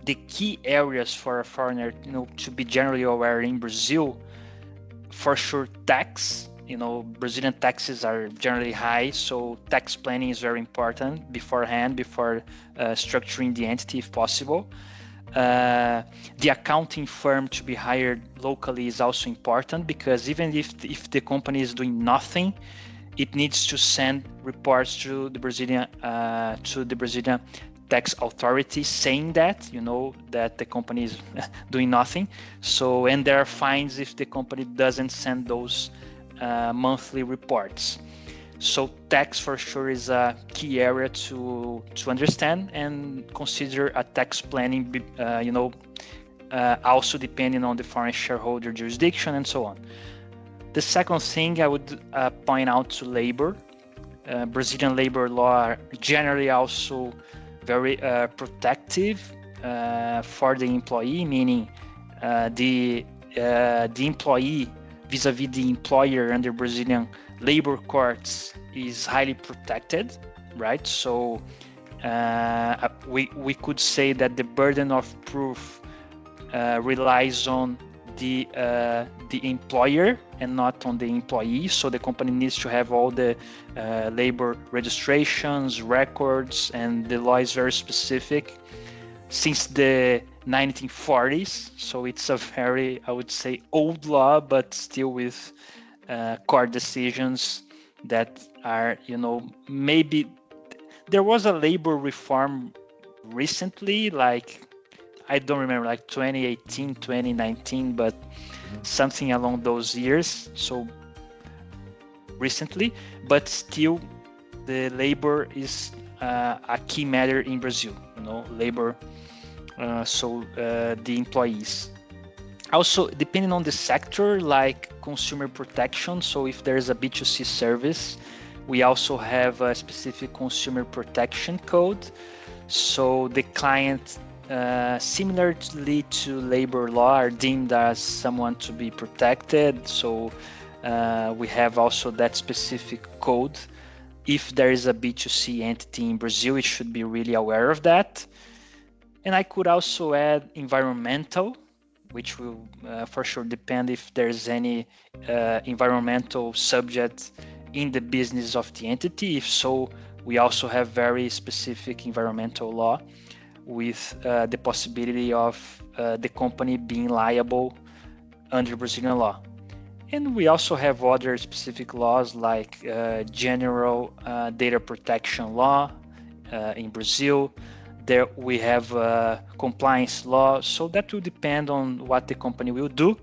the key areas for a foreigner, to be generally aware in Brazil, for sure, tax. Brazilian taxes are generally high, so tax planning is very important beforehand, before structuring the entity if possible. The accounting firm to be hired locally is also important, because even if the company is doing nothing, it needs to send reports to the Brazilian tax authority saying that that the company is doing nothing. So, and there are fines if the company doesn't send those monthly reports. So tax for sure is a key area to understand and consider a tax planning, also depending on the foreign shareholder jurisdiction and so on. The second thing I would point out to labor. Brazilian labor law are generally also very protective for the employee, meaning the employee vis-a-vis the employer under Brazilian labor courts is highly protected, right? So we could say that the burden of proof relies on the employer and not on the employee. So the company needs to have all the labor registrations, records, and the law is very specific since the 1940s. So it's a very, I would say, old law, but still with court decisions that are, maybe there was a labor reform recently, like I don't remember, like 2018, 2019, but something along those years. So recently, but still the labor is a key matter in Brazil, labor. The employees. Also, depending on the sector, like consumer protection. So if there's a B2C service, we also have a specific consumer protection code. So the client, similarly to labor law, are deemed as someone to be protected. So we have also that specific code. If there is a B2C entity in Brazil, it should be really aware of that. And I could also add environmental, which will for sure depend if there's any environmental subject in the business of the entity. If so, we also have very specific environmental law with the possibility of the company being liable under Brazilian law. And we also have other specific laws like general data protection law in Brazil. There we have compliance law, so that will depend on what the company will do.